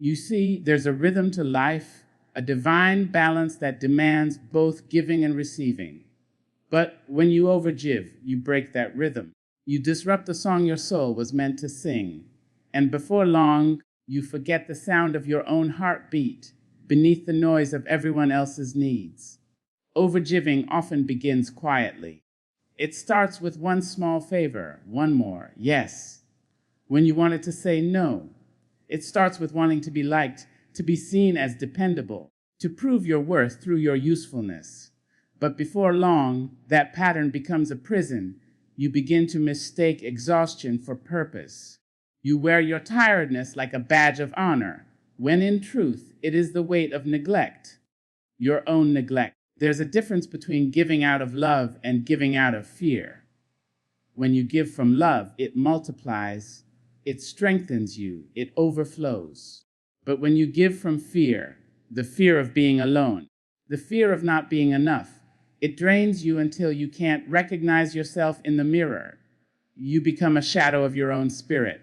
You see, there's a rhythm to life, a divine balance that demands both giving and receiving. But when you overgive, you break that rhythm. You disrupt the song your soul was meant to sing. And before long, you forget the sound of your own heartbeat beneath the noise of everyone else's needs. Overgiving often begins quietly. It starts with one small favor, one more, yes, when you wanted to say no. It starts with wanting to be liked, to be seen as dependable, to prove your worth through your usefulness. But before long, that pattern becomes a prison. You begin to mistake exhaustion for purpose. You wear your tiredness like a badge of honor, when in truth, it is the weight of neglect, your own neglect. There's a difference between giving out of love and giving out of fear. When you give from love, it multiplies, it strengthens you, it overflows. But when you give from fear, the fear of being alone, the fear of not being enough, it drains you until you can't recognize yourself in the mirror. You become a shadow of your own spirit.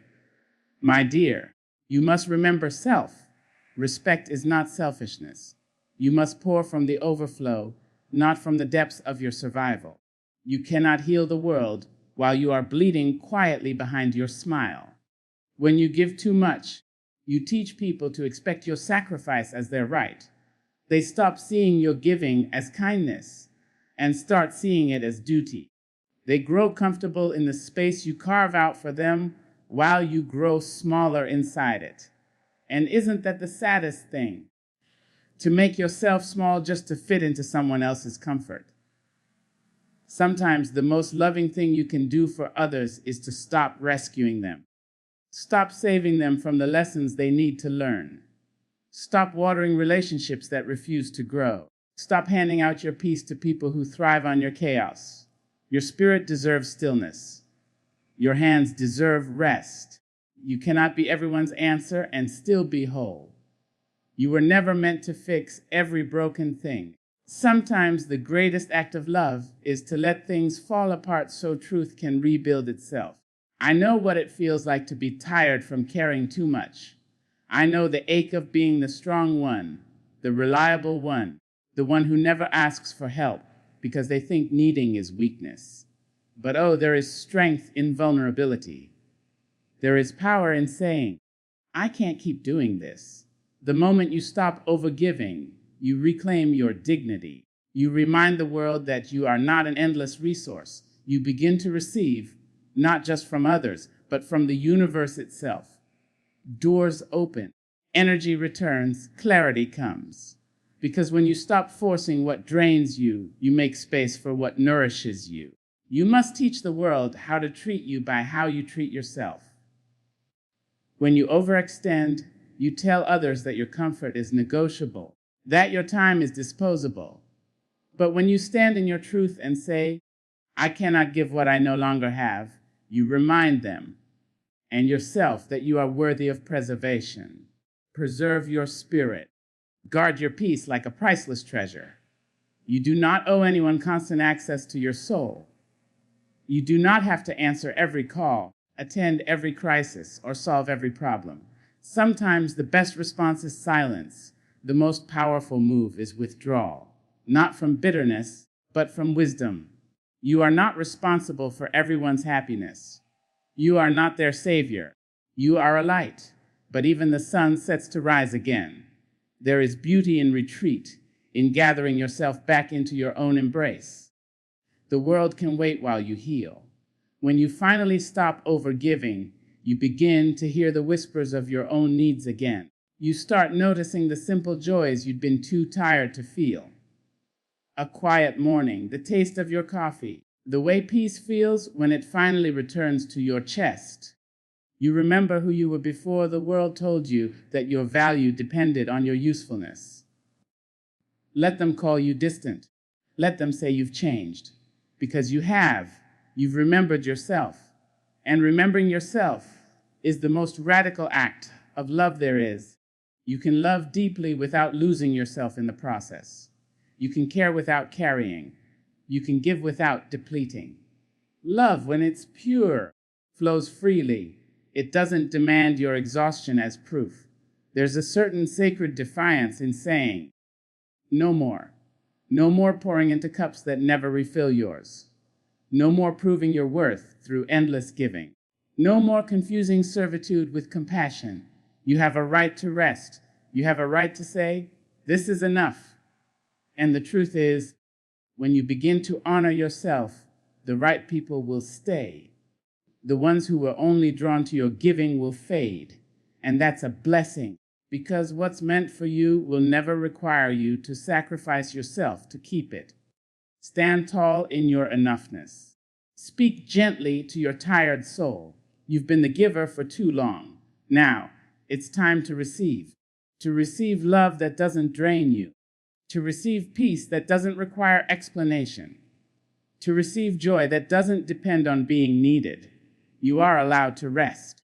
My dear, you must remember self. Respect is not selfishness. You must pour from the overflow, not from the depths of your survival. You cannot heal the world while you are bleeding quietly behind your smile. When you give too much, you teach people to expect your sacrifice as their right. They stop seeing your giving as kindness and start seeing it as duty. They grow comfortable in the space you carve out for them while you grow smaller inside it. And isn't that the saddest thing? To make yourself small just to fit into someone else's comfort. Sometimes the most loving thing you can do for others is to stop rescuing them. Stop saving them from the lessons they need to learn. Stop watering relationships that refuse to grow. Stop handing out your peace to people who thrive on your chaos. Your spirit deserves stillness. Your hands deserve rest. You cannot be everyone's answer and still be whole. You were never meant to fix every broken thing. Sometimes the greatest act of love is to let things fall apart so truth can rebuild itself. I know what it feels like to be tired from caring too much. I know the ache of being the strong one, the reliable one, the one who never asks for help because they think needing is weakness. But oh, there is strength in vulnerability. There is power in saying, I can't keep doing this. The moment you stop overgiving, you reclaim your dignity. You remind the world that you are not an endless resource. You begin to receive, not just from others, but from the universe itself. Doors open, energy returns, clarity comes. Because when you stop forcing what drains you, you make space for what nourishes you. You must teach the world how to treat you by how you treat yourself. When you overextend, you tell others that your comfort is negotiable, that your time is disposable. But when you stand in your truth and say, I cannot give what I no longer have, you remind them and yourself that you are worthy of preservation. Preserve your spirit. Guard your peace like a priceless treasure. You do not owe anyone constant access to your soul. You do not have to answer every call, attend every crisis, or solve every problem. Sometimes the best response is silence. The most powerful move is withdrawal, not from bitterness, but from wisdom. You are not responsible for everyone's happiness. You are not their savior. You are a light, but even the sun sets to rise again. There is beauty in retreat, in gathering yourself back into your own embrace. The world can wait while you heal. When you finally stop overgiving, you begin to hear the whispers of your own needs again. You start noticing the simple joys you'd been too tired to feel. A quiet morning, the taste of your coffee, the way peace feels when it finally returns to your chest. You remember who you were before the world told you that your value depended on your usefulness. Let them call you distant. Let them say you've changed. Because you have. You've remembered yourself. And remembering yourself is the most radical act of love there is. You can love deeply without losing yourself in the process. You can care without carrying. You can give without depleting. Love, when it's pure, flows freely. It doesn't demand your exhaustion as proof. There's a certain sacred defiance in saying, no more. No more pouring into cups that never refill yours. No more proving your worth through endless giving. No more confusing servitude with compassion. You have a right to rest. You have a right to say, this is enough. And the truth is, when you begin to honor yourself, the right people will stay. The ones who were only drawn to your giving will fade. And that's a blessing, because what's meant for you will never require you to sacrifice yourself to keep it. Stand tall in your enoughness. Speak gently to your tired soul. You've been the giver for too long. Now, it's time to receive. To receive love that doesn't drain you. To receive peace that doesn't require explanation. To receive joy that doesn't depend on being needed. You are allowed to rest.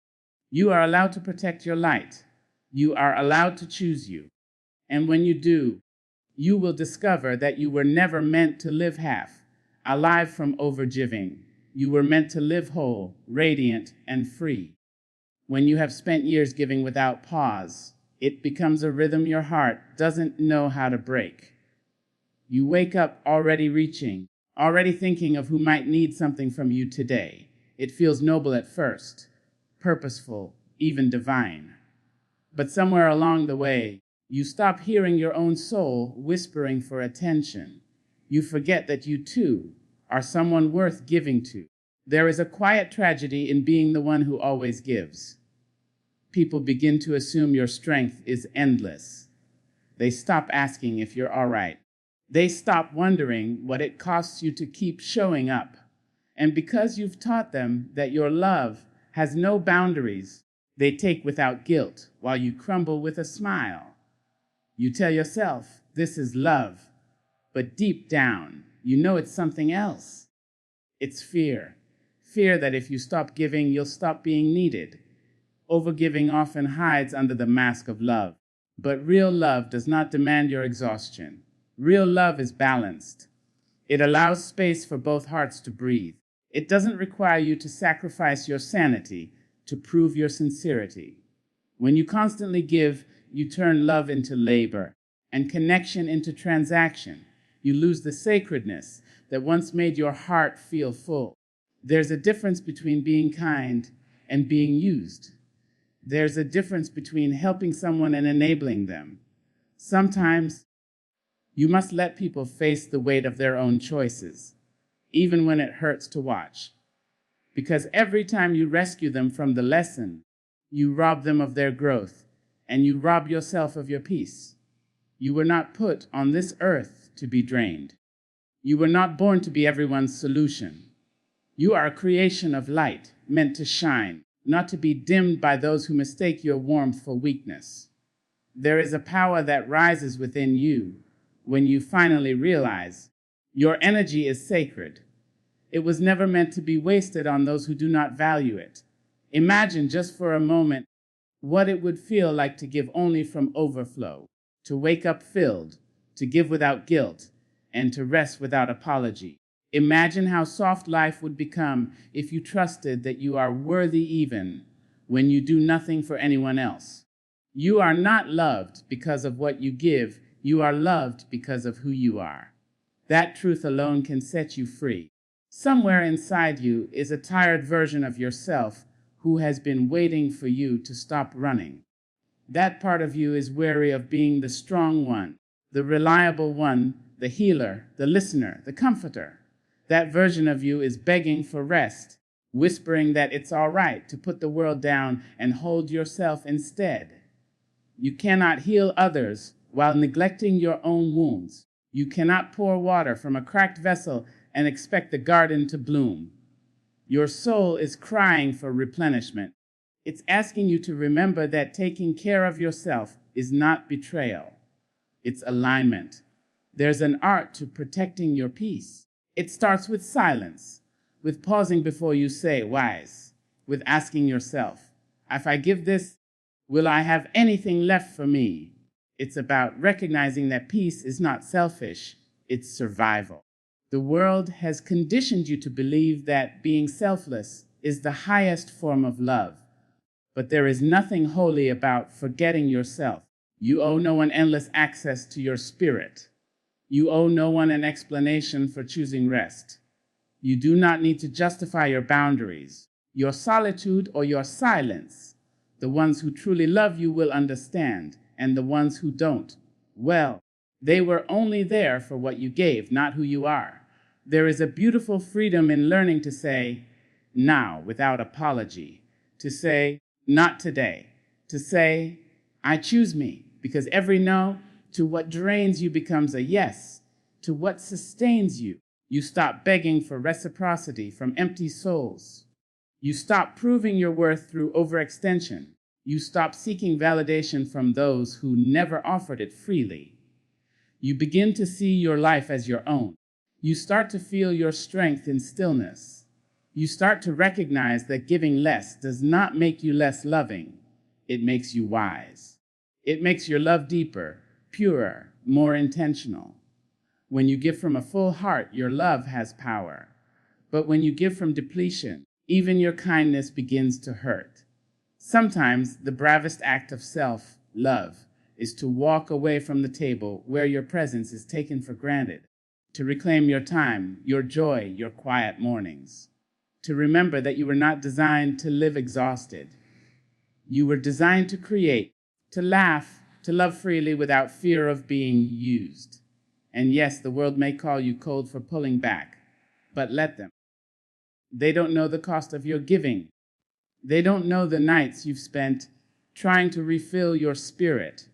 You are allowed to protect your light. You are allowed to choose you. And when you do, you will discover that you were never meant to live half, alive from overgiving. You were meant to live whole, radiant, and free. When you have spent years giving without pause, it becomes a rhythm your heart doesn't know how to break. You wake up already reaching, already thinking of who might need something from you today. It feels noble at first, purposeful, even divine. But somewhere along the way, you stop hearing your own soul whispering for attention. You forget that you too are someone worth giving to. There is a quiet tragedy in being the one who always gives. People begin to assume your strength is endless. They stop asking if you're all right. They stop wondering what it costs you to keep showing up. And because you've taught them that your love has no boundaries, they take without guilt while you crumble with a smile. You tell yourself, this is love, but deep down, you know it's something else. It's fear. Fear that if you stop giving, you'll stop being needed. Overgiving often hides under the mask of love, but real love does not demand your exhaustion. Real love is balanced. It allows space for both hearts to breathe. It doesn't require you to sacrifice your sanity to prove your sincerity. When you constantly give, you turn love into labor and connection into transaction. You lose the sacredness that once made your heart feel full. There's a difference between being kind and being used. There's a difference between helping someone and enabling them. Sometimes you must let people face the weight of their own choices, even when it hurts to watch. Because every time you rescue them from the lesson, you rob them of their growth, and you rob yourself of your peace. You were not put on this earth to be drained. You were not born to be everyone's solution. You are a creation of light, meant to shine, not to be dimmed by those who mistake your warmth for weakness. There is a power that rises within you when you finally realize your energy is sacred. It was never meant to be wasted on those who do not value it. Imagine just for a moment what it would feel like to give only from overflow, to wake up filled, to give without guilt, and to rest without apology. Imagine how soft life would become if you trusted that you are worthy even when you do nothing for anyone else. You are not loved because of what you give. You are loved because of who you are. That truth alone can set you free. Somewhere inside you is a tired version of yourself who has been waiting for you to stop running. That part of you is weary of being the strong one, the reliable one, the healer, the listener, the comforter. That version of you is begging for rest, whispering that it's all right to put the world down and hold yourself instead. You cannot heal others while neglecting your own wounds. You cannot pour water from a cracked vessel and expect the garden to bloom. Your soul is crying for replenishment. It's asking you to remember that taking care of yourself is not betrayal. It's alignment. There's an art to protecting your peace. It starts with silence, with pausing before you say wise, with asking yourself, if I give this, will I have anything left for me? It's about recognizing that peace is not selfish, it's survival. The world has conditioned you to believe that being selfless is the highest form of love. But there is nothing holy about forgetting yourself. You owe no one endless access to your spirit. You owe no one an explanation for choosing rest. You do not need to justify your boundaries, your solitude, or your silence. The ones who truly love you will understand, and the ones who don't, well, they were only there for what you gave, not who you are. There is a beautiful freedom in learning to say, now, without apology. To say, not today. To say, I choose me, because every no to what drains you becomes a yes. To what sustains you. You stop begging for reciprocity from empty souls. You stop proving your worth through overextension. You stop seeking validation from those who never offered it freely. You begin to see your life as your own. You start to feel your strength in stillness. You start to recognize that giving less does not make you less loving. It makes you wise. It makes your love deeper, purer, more intentional. When you give from a full heart, your love has power. But when you give from depletion, even your kindness begins to hurt. Sometimes the bravest act of self-love is to walk away from the table where your presence is taken for granted, to reclaim your time, your joy, your quiet mornings, to remember that you were not designed to live exhausted. You were designed to create, to laugh, to love freely without fear of being used. And yes, the world may call you cold for pulling back, but let them. They don't know the cost of your giving. They don't know the nights you've spent trying to refill your spirit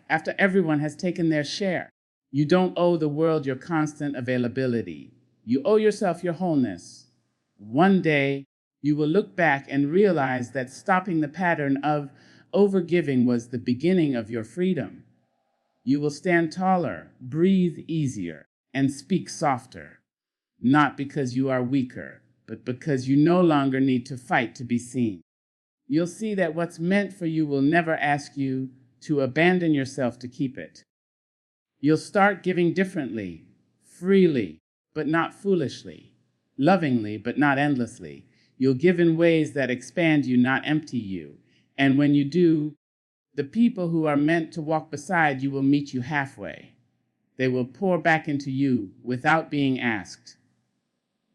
after everyone has taken their share. You don't owe the world your constant availability. You owe yourself your wholeness. One day, you will look back and realize that stopping the pattern of overgiving was the beginning of your freedom. You will stand taller, breathe easier, and speak softer, not because you are weaker, but because you no longer need to fight to be seen. You'll see that what's meant for you will never ask you to abandon yourself to keep it. You'll start giving differently, freely, but not foolishly, lovingly, but not endlessly. You'll give in ways that expand you, not empty you. And when you do, the people who are meant to walk beside you will meet you halfway. They will pour back into you without being asked.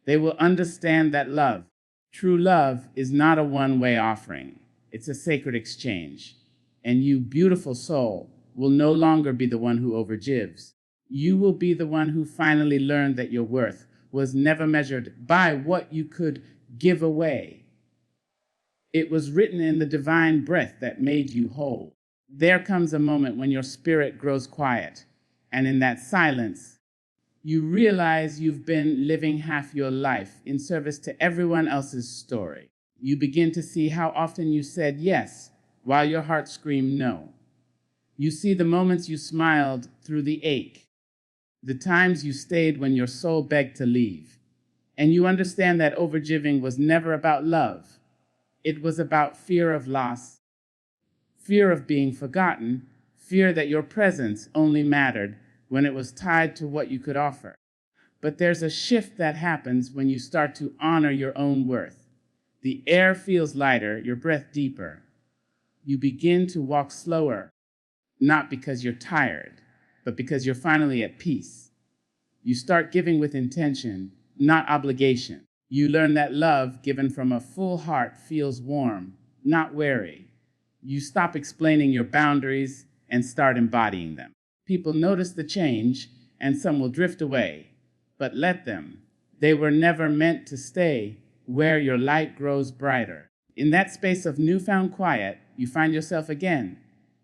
They will understand that love, true love, is not a one-way offering. It's a sacred exchange. And you, beautiful soul, will no longer be the one who overgives. You will be the one who finally learned that your worth was never measured by what you could give away. It was written in the divine breath that made you whole. There comes a moment when your spirit grows quiet, and in that silence, you realize you've been living half your life in service to everyone else's story. You begin to see how often you said yes, while your heart screamed no. You see the moments you smiled through the ache, the times you stayed when your soul begged to leave. And you understand that overgiving was never about love. It was about fear of loss, fear of being forgotten, fear that your presence only mattered when it was tied to what you could offer. But there's a shift that happens when you start to honor your own worth. The air feels lighter, your breath deeper. You begin to walk slower, not because you're tired, but because you're finally at peace. You start giving with intention, not obligation. You learn that love given from a full heart feels warm, not weary. You stop explaining your boundaries and start embodying them. People notice the change, and some will drift away, but let them. They were never meant to stay where your light grows brighter. In that space of newfound quiet, you find yourself again.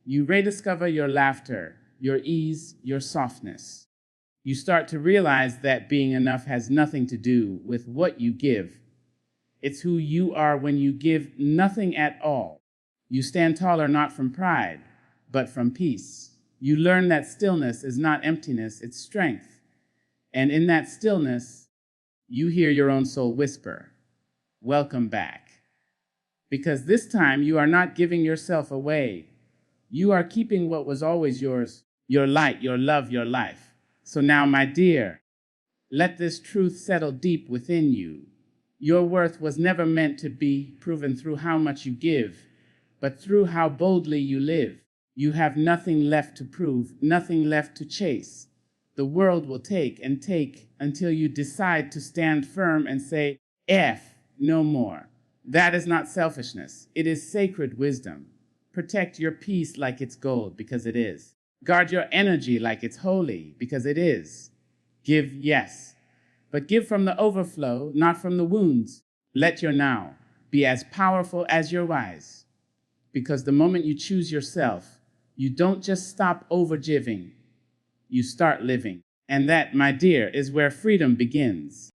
You rediscover your laughter, your ease, your softness. You start to realize that being enough has nothing to do with what you give. It's who you are when you give nothing at all. You stand taller not from pride, but from peace. You learn that stillness is not emptiness, it's strength. And in that stillness, you hear your own soul whisper, welcome back. Because this time you are not giving yourself away. You are keeping what was always yours, your light, your love, your life. So now, my dear, let this truth settle deep within you. Your worth was never meant to be proven through how much you give. but through how boldly you live. You have nothing left to prove, nothing left to chase. The world will take and take until you decide to stand firm and say, F, no more. That is not selfishness. It is sacred wisdom. Protect your peace like it's gold, because it is. Guard your energy like it's holy, because it is. Give, yes, but give from the overflow, not from the wounds. Let your now be as powerful as your whys, because the moment you choose yourself, you don't just stop overgiving, you start living. And that, my dear, is where freedom begins.